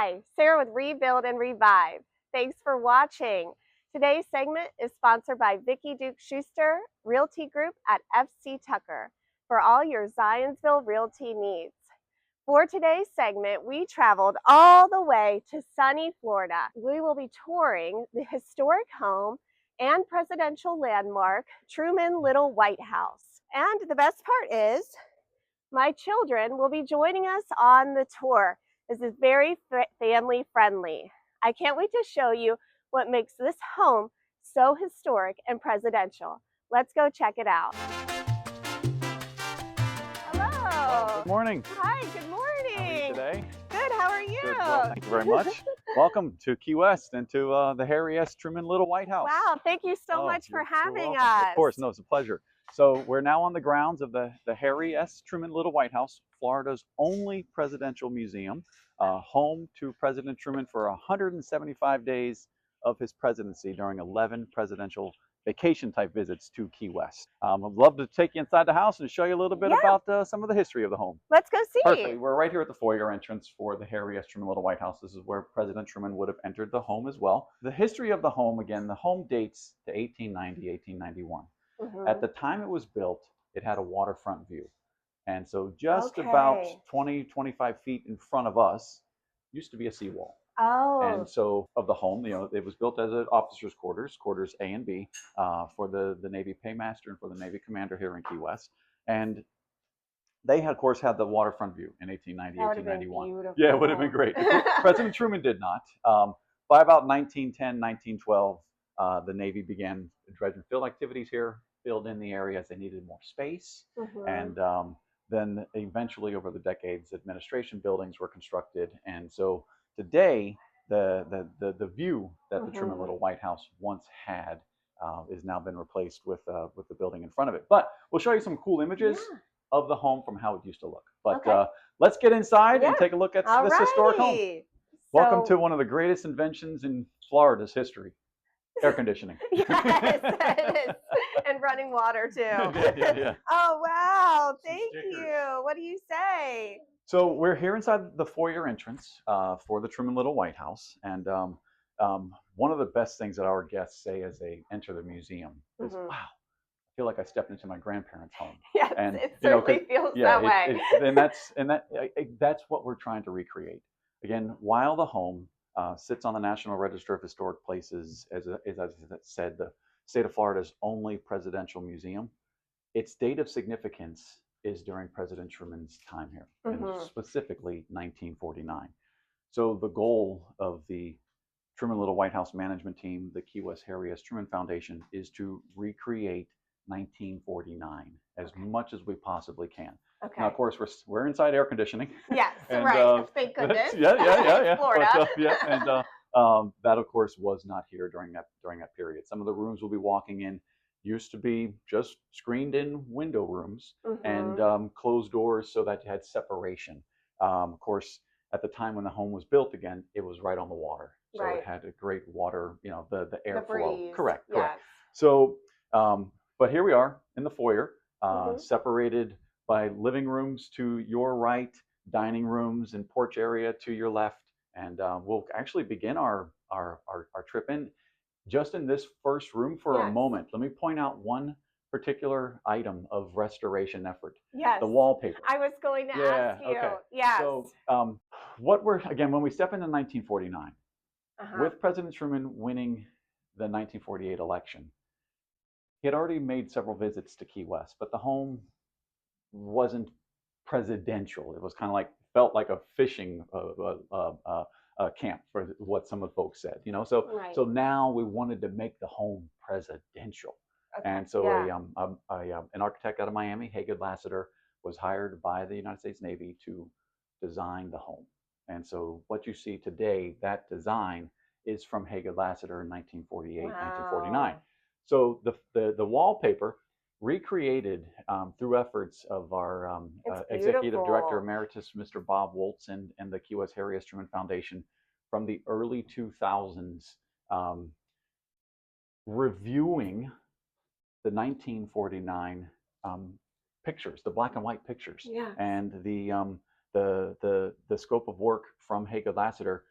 Hi, Sarah with Rebuild and Revive. Thanks for watching. Today's segment is sponsored by Vicki Duke Schuster Realty Group at FC Tucker for all your Zionsville realty needs. For today's segment, we traveled all the way to sunny Florida. We will be touring the historic home and presidential landmark, Truman Whitehouse. And the best part is, my children will be joining us on the tour. This is very family friendly. I can't wait to show you what makes this home so historic and presidential. Let's go check it out. Hello. Good morning. Hi, good morning. How are you today? Good, how are you? Good. Well, thank you very much. Welcome to Key West and to the Harry S. Truman Little White House. Wow, thank you so much for having us. Of course, no, it's a pleasure. So we're now on the grounds of the Harry S. Truman Little White House, Florida's only presidential museum, home to President Truman for 175 days of his presidency during 11 presidential vacation type visits to Key West. I'd love to take you inside the house and show you a little bit about some of the history of the home. Let's go see. Perfect. We're right here at the foyer entrance for the Harry S. Truman Little White House. This is where President Truman would have entered the home as well. The history of the home, again, the home dates to 1890, 1891. At the time it was built, it had a waterfront view. And so just about 20, 25 feet in front of us used to be a seawall. Oh. And so of the home, it was built as an officer's quarters A and B, for the Navy paymaster and for the Navy commander here in Key West. And they had, of course, had the waterfront view in 1890, 1891. Yeah, it would have been great. President Truman did not. By about 1910, 1912, the Navy began dredge and fill activities here, filled in the area as they needed more space. And then eventually over the decades, administration buildings were constructed. And so today, the view that the Truman Little White House once had is now been replaced with the building in front of it. But we'll show you some cool images of the home from how it used to look. But let's get inside and take a look at this historic home. Welcome to one of the greatest inventions in Florida's history. Air conditioning. Yes, it is. And running water too. Yeah. Oh, wow. Thank you. What do you say? So we're here inside the foyer entrance for the Truman Little White House. And one of the best things that our guests say as they enter the museum is, wow, I feel like I stepped into my grandparents' home. Yes, and, it certainly feels that way. And that's what we're trying to recreate. Again, while the home sits on the National Register of Historic Places, as I said, the state of Florida's only presidential museum, its date of significance is during President Truman's time here, and specifically 1949. So the goal of the Truman Little White House management team, the Key West Harry S. Truman Foundation, is to recreate 1949 as much as we possibly can. Now, of course, we're inside air conditioning. Yes, and, right. Thank goodness. Yeah. Florida. That, of course, was not here during that period. Some of the rooms we'll be walking in used to be just screened-in window rooms and closed doors so that you had separation. Of course, at the time when the home was built, again, it was right on the water, so it had a great water, the airflow. Correct. So, but here we are in the foyer, separated by living rooms to your right, dining rooms and porch area to your left. And we'll actually begin our trip in just in this first room for a moment. Let me point out one particular item of restoration effort. Yes. The wallpaper. I was going to ask you. Okay. Yes. So when we step into 1949, with President Truman winning the 1948 election, he had already made several visits to Key West, but the home wasn't presidential. It was kind of felt like a fishing camp, for what some of the folks said, So now we wanted to make the home presidential. And so an architect out of Miami, Hagen Lassiter, was hired by the United States Navy to design the home. And so what you see today, that design is from Hagen Lassiter in 1948, 1949. So the wallpaper, recreated through efforts of our Executive Director Emeritus, Mr. Bob Woltz, and the Key West Harry S. Truman Foundation from the early 2000s, reviewing the 1949 pictures, the black and white pictures, and the scope of work from Hagen Lassiter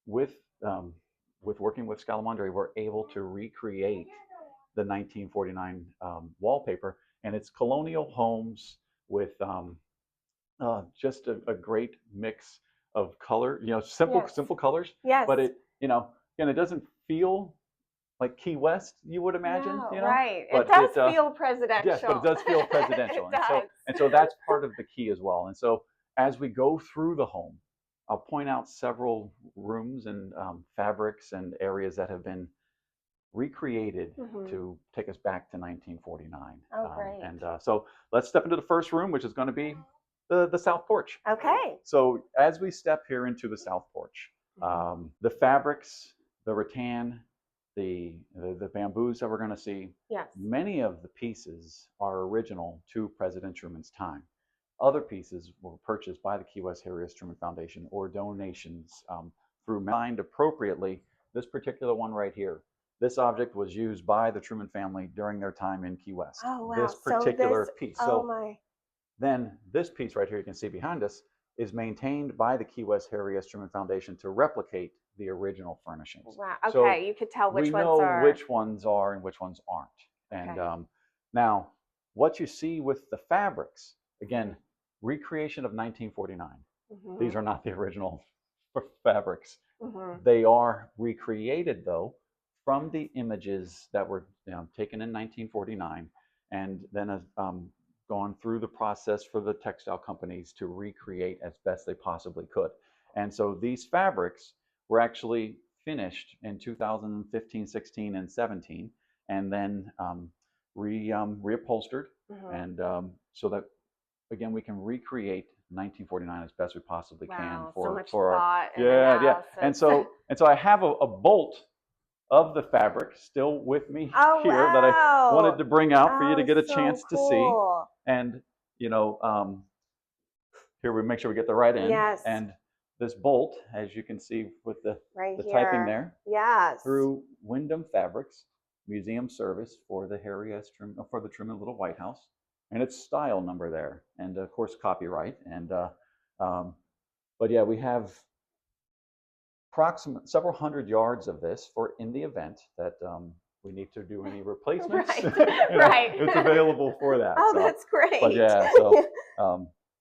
with working with Scalamandre, we're able to recreate the 1949 wallpaper, and it's colonial homes with just a great mix of color. Simple colors. Yes. But it doesn't feel like Key West, you would imagine. No, right. But it does feel presidential. Yes, but it does feel presidential. It does. And so that's part of the key as well. And so as we go through the home, I'll point out several rooms and fabrics and areas that have been recreated to take us back to 1949. Oh, great. And so let's step into the first room, which is going to be the south porch. Okay. So as we step here into the south porch, the fabrics, the rattan, the bamboos that we're going to see, yes, many of the pieces are original to President Truman's time. Other pieces were purchased by the Key West Harry S. Truman Foundation or donations through signed appropriately. This particular one right here, this object was used by the Truman family during their time in Key West. Oh, wow. This particular piece. Oh, my. Then this piece right here, you can see behind us, is maintained by the Key West Harry S. Truman Foundation to replicate the original furnishings. Wow. Okay, so you could tell which we ones know are. which ones are and which ones aren't. Okay. And now, what you see with the fabrics, again, recreation of 1949. These are not the original fabrics. They are recreated, though, from the images that were taken in 1949, and then gone through the process for the textile companies to recreate as best they possibly could. And so these fabrics were actually finished in 2015, 16, and 17, and then reupholstered, and so that, again, we can recreate 1949 as best we possibly can so much for thought yeah. And so I have a bolt of the fabric still with me here that I wanted to bring out for you to get a chance to see. And here we make sure we get the right end. Yes. And this bolt, as you can see with the typing there, yes, through Wyndham Fabrics Museum Service for the for the Truman Little White House, and its style number there, and of course copyright. And but yeah, we have approximately several hundred yards of this for in the event that we need to do any replacements. Right. It's available for that. Oh, so that's great. But yeah, so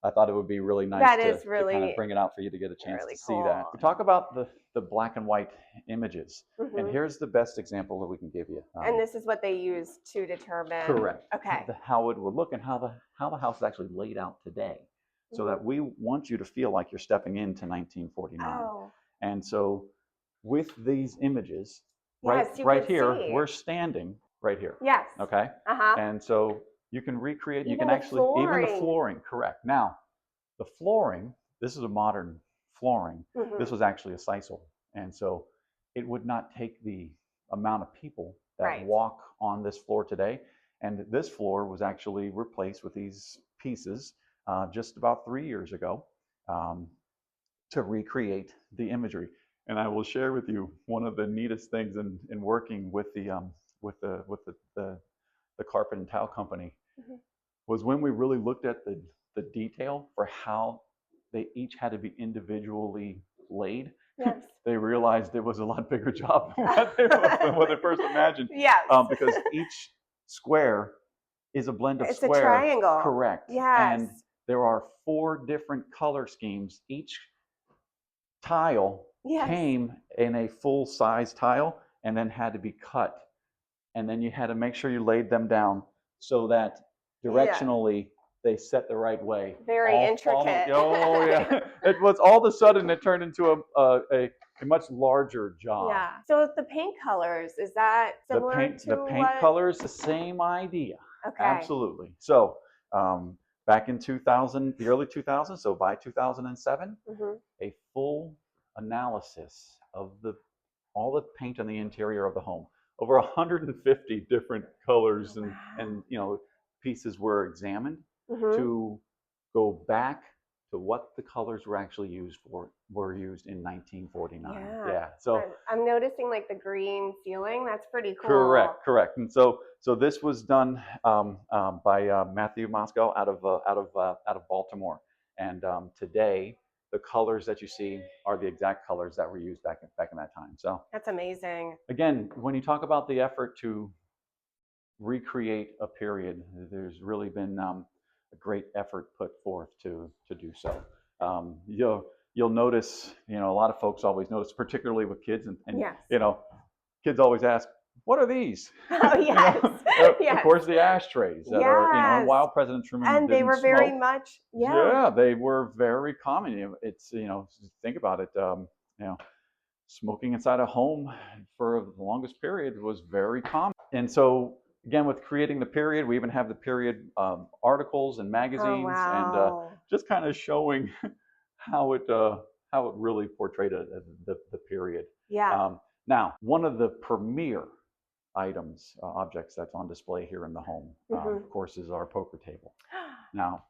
I thought it would be really nice to kind of bring it out for you to get a chance to see that. We talk about the black and white images, and here's the best example that we can give you. And this is what they use to determine. Correct. Okay. How it would look and how the house is actually laid out today, so that we want you to feel like you're stepping into 1949. Oh. And so with these images, yes, right here, we're standing right here. Yes. Okay. And so you can recreate, even you can actually, even the flooring, correct. Now, the flooring, this is a modern flooring. This was actually a sisal. And so it would not take the amount of people that walk on this floor today. And this floor was actually replaced with these pieces just about 3 years ago to recreate the imagery. And I will share with you one of the neatest things in working with the carpet and tile company was when we really looked at the detail for how they each had to be individually laid. Yes. They realized it was a lot bigger job than what they first imagined. Yes. Because each square is a blend of square. It's a triangle. Correct. Yes. And there are 4 different color schemes. Each tile came in a full-size tile and then had to be cut. And then you had to make sure you laid them down so that directionally they set the right way. Very intricate. Oh yeah. It was all of a sudden it turned into a much larger job. Yeah. So the paint colors, is that similar to the paint colors, the same idea. Okay. Absolutely. So back in the early 2000s, so by 2007, a full analysis of all the paint on the interior of the home. Over 150 different colors and pieces were examined to go back to what the colors were actually used in 1949. Yeah. So I'm noticing like the green ceiling. That's pretty cool. Correct. And so this was done by Matthew Moscow out of Baltimore. And today the colors that you see are the exact colors that were used back in that time. So that's amazing. Again, when you talk about the effort to recreate a period, there's really been a great effort put forth to do so. You'll notice, a lot of folks always notice, particularly with kids, and yes. Kids always ask, "What are these?" Oh yes, yes. Of course, the ashtrays that are, while President Truman and they were smoke, very much, yeah, they were very common. It's think about it, smoking inside a home for the longest period was very common. And so again, with creating the period, we even have the period articles and magazines, wow. and just kind of showing how it really portrayed the period. Yeah. Now, one of the premier items, objects that's on display here in the home, of course, is our poker table. Now,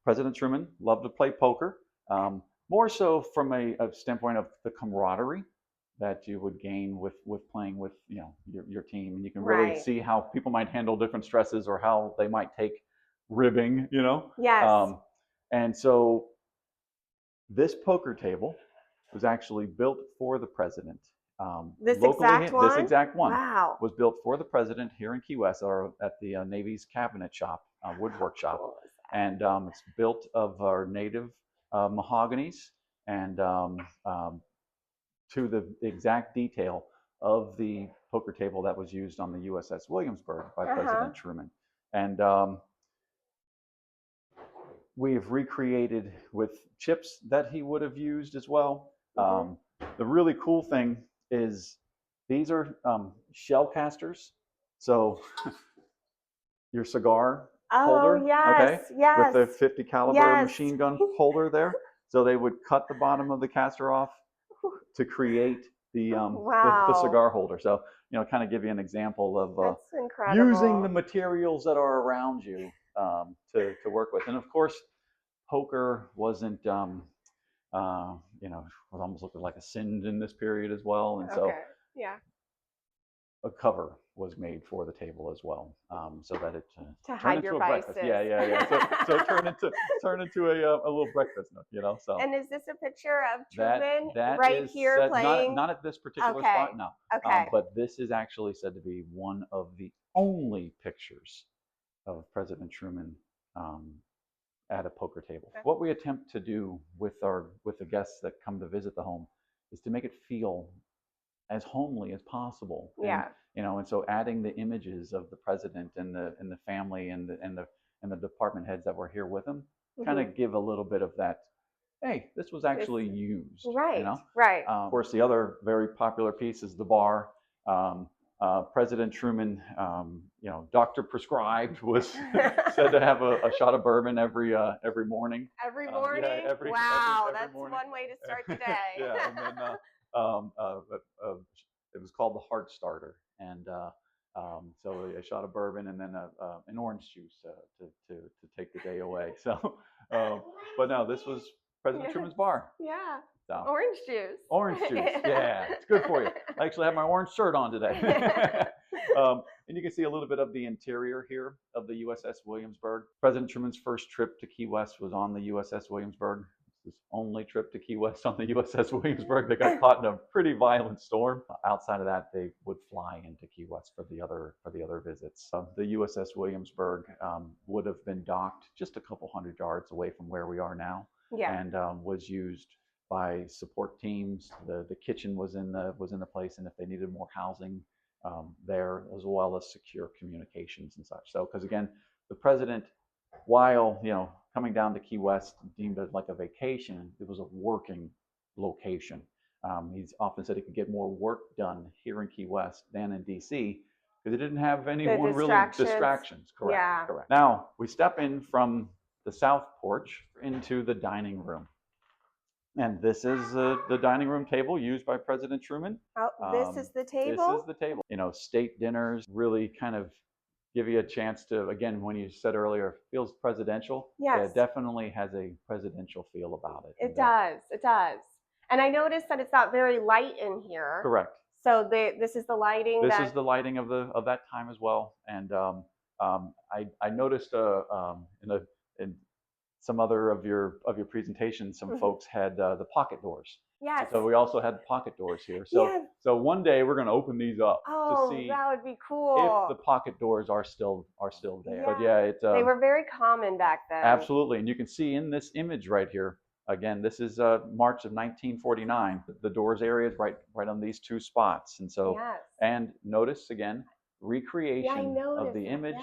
President Truman loved to play poker, more so from a standpoint of the camaraderie that you would gain with playing with your team, and you can really see how people might handle different stresses or how they might take ribbing. Yes. And so this poker table was actually built for the president. This exact one? Wow. Was built for the president here in Key West, or at the Navy's cabinet shop, woodwork shop. Cool. And it's built of our native mahoganies, and to the exact detail of the poker table that was used on the USS Williamsburg by President Truman. And we've recreated with chips that he would have used as well. The really cool thing is these are shell casters. So your cigar holder, yes, with the 50 caliber machine gun holder there. So they would cut the bottom of the caster off to create the cigar holder. So kind of give you an example of using the materials that are around you to work with. And of course, poker wasn't was almost looking like a sin in this period as well. And so a cover was made for the table as well, so that it to hide your vices. Breakfast. Yeah. So it turned into a little breakfast nook, So. And is this a picture of Truman right here playing? Not at this particular spot, no. Okay. But this is actually said to be one of the only pictures of President Truman at a poker table. Okay. What we attempt to do with the guests that come to visit the home is to make it feel as homely as possible. Yeah. And so adding the images of the president and the family and the department heads that were here with him, kind of give a little bit of that. Hey, this was actually used. Right. Right. Of course, the other very popular piece is the bar. President Truman, doctor prescribed, was said to have a shot of bourbon every morning. Every morning? Every that's morning. One way to start the day. Yeah, and then it was called the Heart Starter, and so a shot of bourbon and then an orange juice to take the day away. So, but no, this was President Truman's bar. Yeah. So, orange juice. Orange juice. Yeah, it's good for you. I actually have my orange shirt on today. And you can see a little bit of the interior here of the USS Williamsburg. President Truman's first trip to Key West was on the USS Williamsburg. His only trip to Key West on the USS Williamsburg. They got caught in a pretty violent storm. Outside of that, they would fly into Key West for the other visits. The USS Williamsburg would have been docked just a couple hundred yards away from where we are now, and was used by support teams. The kitchen was in the place, and if they needed more housing there, as well as secure communications and such. So, because again, the president, while coming down to Key West, deemed it like a vacation, it was a working location. He's often said he could get more work done here in Key West than in DC because he didn't have anyone really distractions. Correct. Yeah. Correct. Now we step in from the south porch into the dining room. And this is the dining room table used by President Truman. This is the table? This is the table. State dinners really kind of give you a chance to, again, when you said earlier, feels presidential. Yes. Yeah, it definitely has a presidential feel about it. It does. And I noticed that it's not very light in here. Correct. So this is the lighting. This is the lighting of that time as well. And I noticed in some other of your presentations, some folks had the pocket doors. Yes. So we also had pocket doors here. So one day we're going to open these up to see that would be cool if the pocket doors are still there. But yeah, they were very common back then. Absolutely, and you can see in this image right here. Again, this is March of 1949. The doors area is right on these two spots, and so and notice again recreation of the image,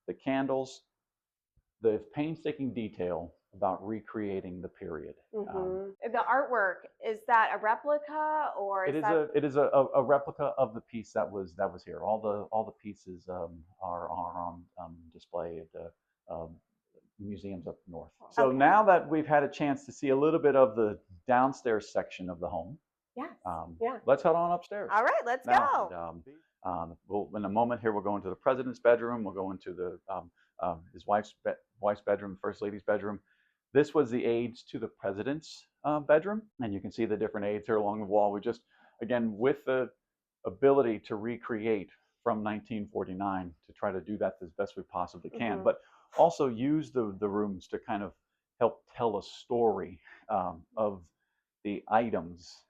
the candles, the painstaking detail about recreating the period. The artwork, is that a replica, or it is a replica of the piece that was here. All the pieces are on display at the museums up north. So now that we've had a chance to see a little bit of the downstairs section of the home, let's head on upstairs. All right, let's go. We'll, in a moment here, we'll go into the president's bedroom. We'll go into the his wife's bedroom, first lady's bedroom. This was the aids to the president's bedroom, and you can see the different aids here along the wall. We just, again, with the ability to recreate from 1949 to try to do that as best we possibly can, but also use the rooms to kind of help tell a story of the items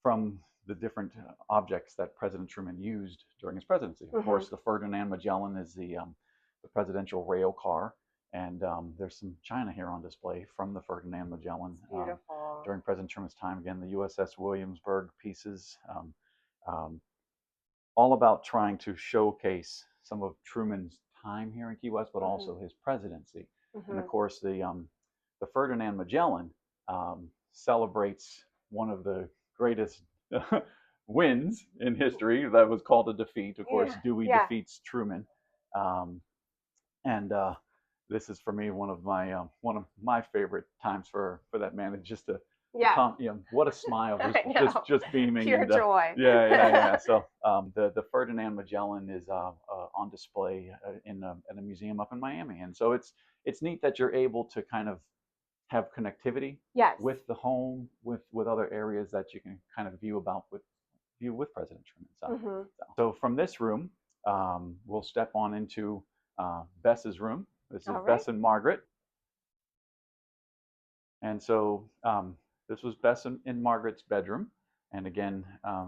from the different objects that President Truman used during his presidency. Of course, the Ferdinand Magellan is the presidential rail car, and there's some china here on display from the Ferdinand Magellan during President Truman's time. Again, the USS Williamsburg pieces, all about trying to showcase some of Truman's time here in Key West, but also his presidency. And of course, the Ferdinand Magellan celebrates one of the greatest wins in history that was called a defeat. Of course, Dewey defeats Truman, and this is for me one of my favorite times for that man. It's just a what a smile, just beaming, pure joy. So the Ferdinand Magellan is on display in a museum up in Miami, and so it's neat that you're able to kind of have connectivity with the home, with other areas that you can kind of view with President Truman. So from this room, we'll step on into Bess's room. This is Bess and Margaret, and so this was Bess in Margaret's bedroom, and again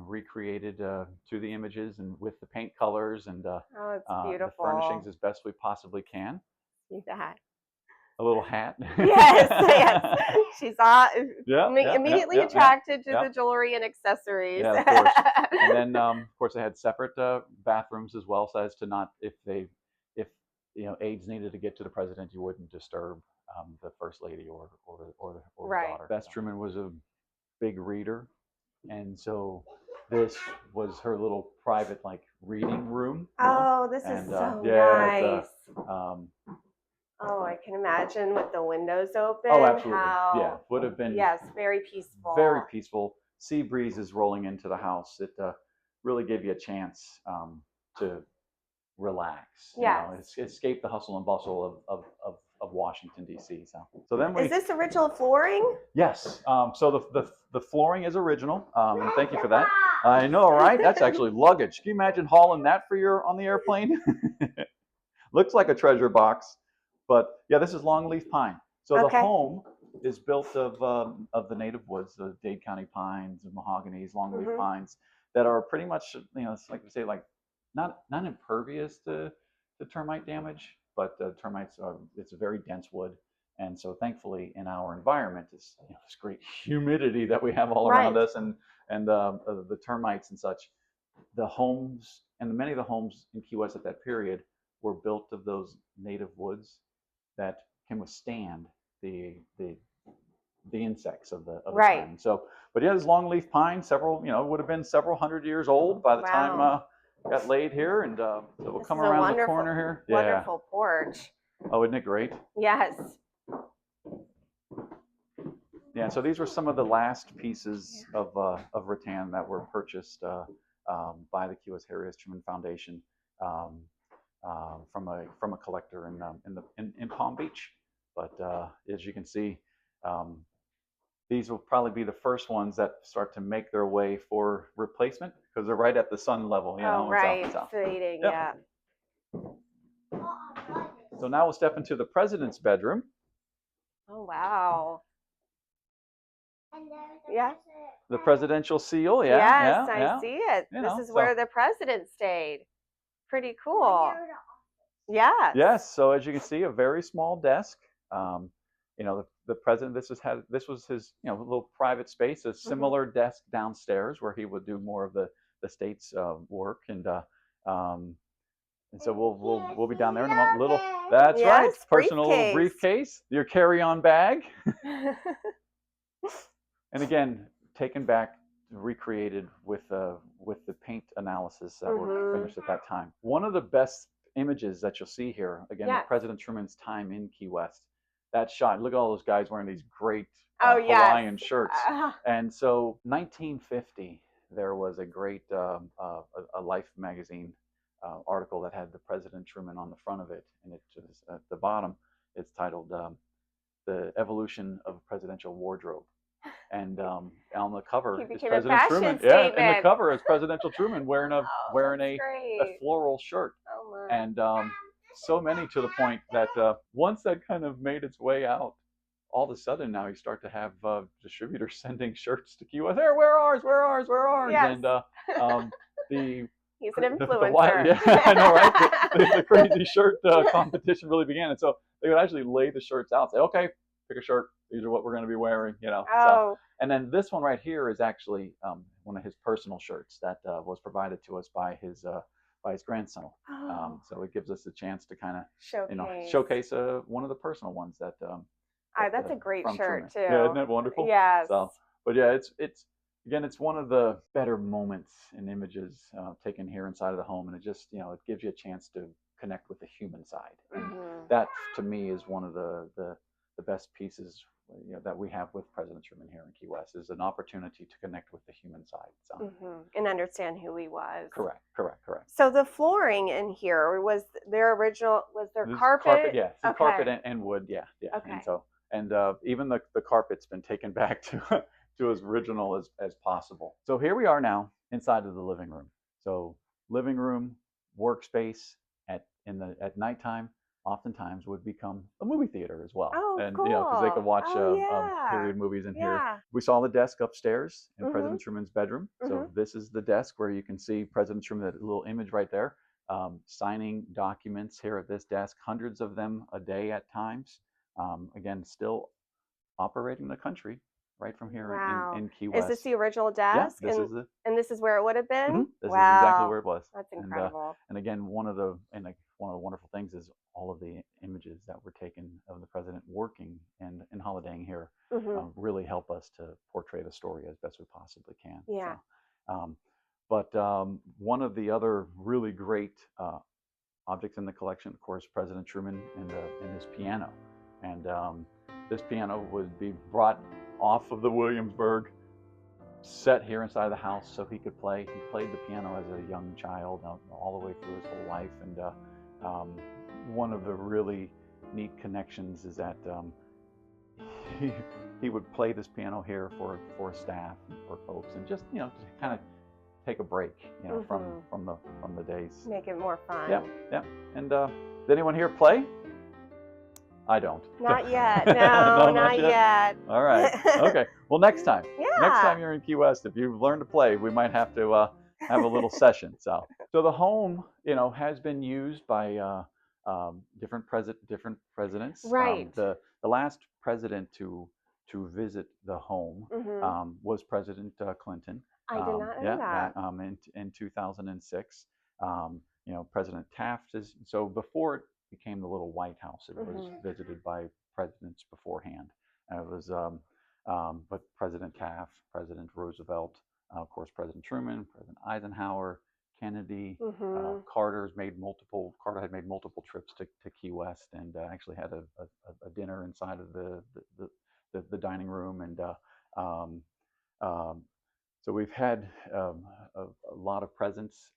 recreated to the images and with the paint colors and it's beautiful. the furnishings as best we possibly can. See that. A little hat. Yes. She's immediately attracted to the jewelry and accessories. Yeah, of course. And then, of course, they had separate bathrooms as well, so as to not, if aides needed to get to the president, you wouldn't disturb the first lady or the daughter. Bess Truman was a big reader, and so this was her little private reading room. This is so nice. I can imagine with the windows open. Oh, absolutely. Would have been. Yes, very peaceful. Very peaceful. Sea breezes rolling into the house. It really gave you a chance to relax. Escape the hustle and bustle of Washington D.C. So then is this original flooring? Yes. So the flooring is original. And thank you for that. I know, right? That's actually luggage. Can you imagine hauling that on the airplane? Looks like a treasure box. But yeah, this is longleaf pine. So the home is built of the native woods, the Dade County pines and mahoganies, longleaf pines that are pretty much, it's like we say, not impervious to termite damage, but termites it's a very dense wood, and so thankfully in our environment is this great humidity that we have all around us, and the termites and such. The homes and many of the homes in Key West at that period were built of those native woods that can withstand the insects of the time. So, but yeah, this longleaf pine, would have been several hundred years old by the time got laid here, and so we'll come around the corner here. Wonderful porch. Oh, isn't it great? Yes. Yeah. So these were some of the last pieces of rattan that were purchased by the Key West Harry Truman Foundation. From a collector in Palm Beach, but as you can see, these will probably be the first ones that start to make their way for replacement because they're right at the sun level. Fading. So now we'll step into the president's bedroom, Oh, wow. Yeah. The presidential seal, Yes, yeah, I yeah. see it. You This know, is so where the president stayed. Pretty cool. Yes. yes. So as you can see, a very small desk. Um, you know, the president. This was his little private space. A similar desk downstairs where he would do more of the state's work, um, and so we'll be down there in a moment. That's right. Yes, Personal little briefcase. briefcase, your carry-on bag, and again taken back, recreated with the paint analysis that were finished at that time. One of the best images that you'll see here, again, Yes. with President Truman's time in Key West. That shot. Look at all those guys wearing these great Oh, yes. Hawaiian shirts. And so, 1950, there was a great a Life magazine article that had the President Truman on the front of it, and it just at the bottom, it's titled "The Evolution of a Presidential Wardrobe." And on the cover He is became a President fashion Truman. Yeah, and the statement. cover is Presidential Truman wearing Oh, a great. floral shirt. Oh, my. And so many to the point that once that kind of made its way out, all of a sudden now you start to have distributors sending shirts to Key West. There, wear ours, wear ours, wear ours. Yes. And the He's an influencer. Yeah, I know, right? The crazy shirt competition really began, and so they would actually lay the shirts out. Say, okay, pick a shirt. These are what we're going to be wearing. Oh. So, and then this one right here is actually one of his personal shirts that was provided to us by his grandson. Oh. So it gives us a chance to kind of showcase one of the personal ones that. That's a great shirt Truman. too. Yeah, isn't that wonderful? Yes. So, but yeah, it's again, it's one of the better moments and images taken here inside of the home, and it just it gives you a chance to connect with the human side. That to me is one of the best pieces that we have with President Truman here in Key West, is an opportunity to connect with the human side. So. And understand who he was. Correct. So the flooring in here was there carpet? Yeah, okay. Carpet and wood. Yeah. Okay. And so even the carpet's been taken back to to as original as possible. So here we are now inside of the living room. So living room, workspace at nighttime oftentimes would become a movie theater as well. Oh, and cool. Because they could watch yeah. period movies in here. Yeah. We saw the desk upstairs in President Truman's bedroom. So this is the desk where you can see President Truman, that little image right there, signing documents here at this desk, hundreds of them a day at times. Again, still operating the country right from here in Key West. Is this the original desk? Yeah, and this is where it would have been? This is exactly where it was. That's incredible. And again, one of the wonderful things is all of the images that were taken of the president working and holidaying here really help us to portray the story as best we possibly can. Yeah. So, but one of the other really great objects in the collection, of course, President Truman and his piano. And this piano would be brought off of the Williamsburg, set here inside the house so he could play. He played the piano as a young child all the way through his whole life. And one of the really neat connections is that he would play this piano here for staff and for folks, and just to kind of take a break from the days. Make it more fun. Yep. And did anyone here play? I don't. Not yet. No, not yet. All right. Okay. Well, next time. Yeah. Next time you're in Key West, if you've learned to play, we might have to have a little session. So the home, has been used by different presidents. Right. The last president to visit the home was President Clinton. I did not know that. In 2006. President Taft is so before it became the little White House. It was visited by presidents beforehand. It was, but President Taft, President Roosevelt, of course, President Truman, President Eisenhower, Kennedy, Carter had made multiple trips to Key West, and actually had a dinner inside of the dining room. And so we've had a lot of presence.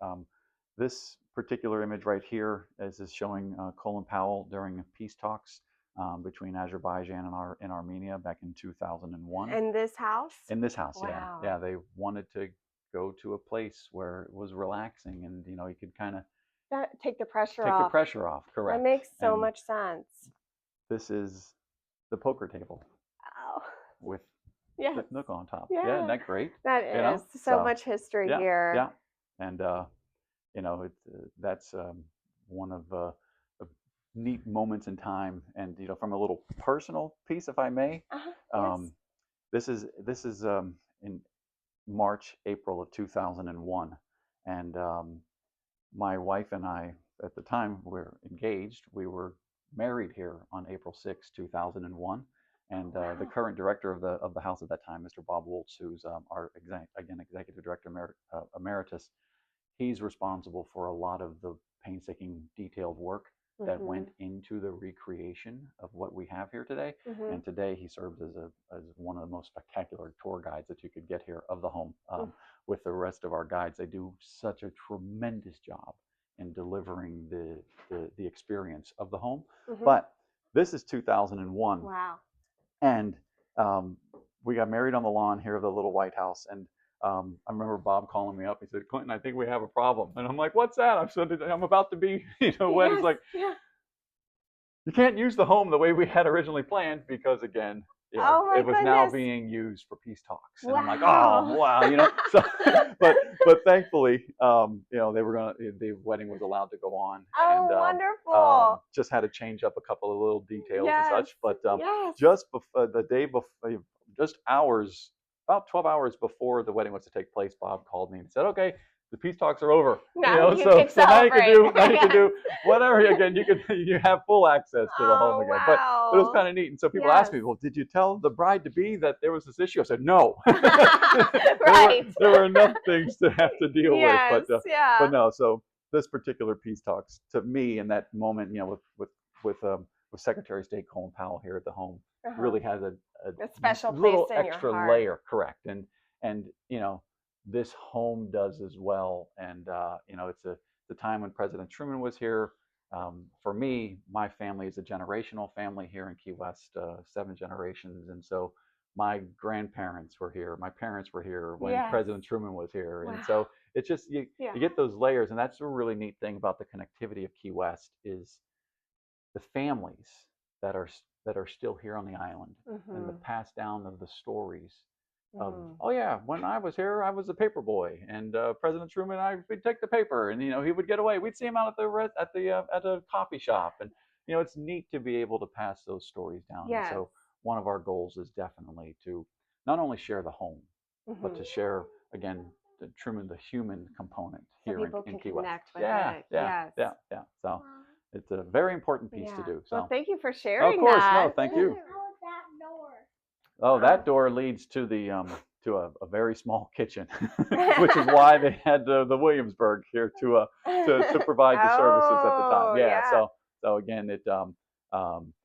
This particular image right here is showing Colin Powell during peace talks between Azerbaijan and Armenia back in 2001. In this house? In this house, wow. Yeah. They wanted to go to a place where it was relaxing, and you could kind of take the pressure off. Take the pressure off, correct. That makes so much sense. This is the poker table Oh, with yes. the nook on top. Yeah. Yeah, isn't that great? That You know? is so much history Yeah, here. yeah. And you know, that's one of neat moments in time. And you know, from a little personal piece, if I may, Yes. this is in March, April of 2001, and my wife and I, at the time we're engaged, we were married here on April 6, 2001. And Wow. the current director of the house at that time, Mr. Bob Woltz, who's our executive director emeritus, he's responsible for a lot of the painstaking, detailed work that went into the recreation of what we have here today. And today he serves as one of the most spectacular tour guides that you could get here of the home. With the rest of our guides, they do such a tremendous job in delivering the experience of the home. But this is 2001. Wow. And we got married on the lawn here of the little White House. And I remember Bob calling me up. He said, "Clinton, I think we have a problem." And I'm like, "What's that?" I said, "I'm about to be, wed." It's like, you can't use the home the way we had originally planned because, again, it was now being used for peace talks. And I'm like, "Oh, wow," So, but thankfully, the wedding was allowed to go on. Oh, and, wonderful! Just had to change up a couple of little details Yes. and such. But Yes. just before the day before, just hours. About 12 hours before the wedding was to take place, Bob called me and said, "Okay, the peace talks are over. Now you so can now you can celebrate." do whatever again. You have full access to the home again." Wow. But it was kind of neat. And so people asked me, "Well, did you tell the bride to be that there was this issue?" I said, "No." Right. There were enough things to have to deal with. But no. So this particular peace talks, to me, in that moment, with Secretary of State Colin Powell here at the home, really has a special place little in extra your heart. layer, correct? And this home does as well. And it's the time when President Truman was here. For me, my family is a generational family here in Key West, 7 generations, and so my grandparents were here, my parents were here when President Truman was here. And so it's just you get those layers. And that's a really neat thing about the connectivity of Key West is the families that are still here on the island, and the pass down of the stories of, "Oh yeah, when I was here, I was a paper boy, and President Truman, we'd take the paper, and he would get away. We'd see him out at a coffee shop." And it's neat to be able to pass those stories down. Yes. And so one of our goals is definitely to not only share the home, but to share again the Truman, the human component here in Key West. Yeah. So it's a very important piece to do. So well, thank you for sharing. Of course, that. no, thank you. Oh, that door leads to to a very small kitchen, which is why they had the Williamsburg here to provide the services at the time. So again,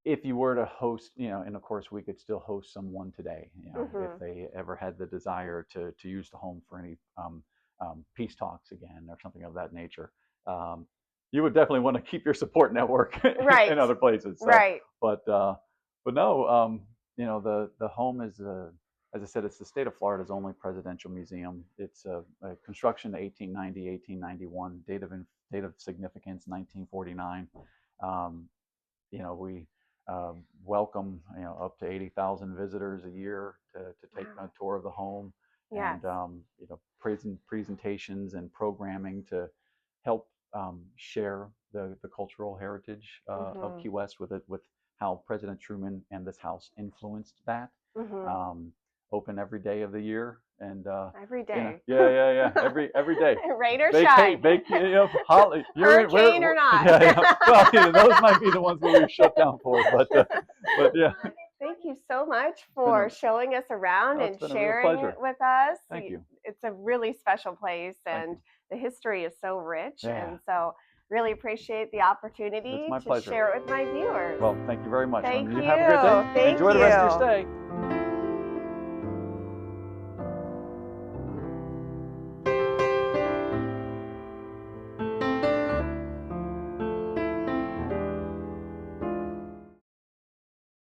if you were to host, and of course we could still host someone today, if they ever had the desire to use the home for any peace talks again or something of that nature. You would definitely want to keep your support network in other places. So, But no, the home is, as I said, it's the state of Florida's only presidential museum. It's a construction 1890, 1891, date of significance 1949. We welcome up to 80,000 visitors a year to take a tour of the home. And presentations and programming to help share the cultural heritage of Key West with how President Truman and this house influenced that. Open every day of the year, and every day. Every day. Rain or shine. Hurricane or not. Well, those might be the ones that we've shut down for, but yeah. Thank you so much for showing us around and sharing it with us. Thank you. It's a really special place, and the history is so rich, and so really appreciate the opportunity to share it with my viewers. Well, thank you very much. Thank you. Have a great day. Thank Enjoy the rest of your stay.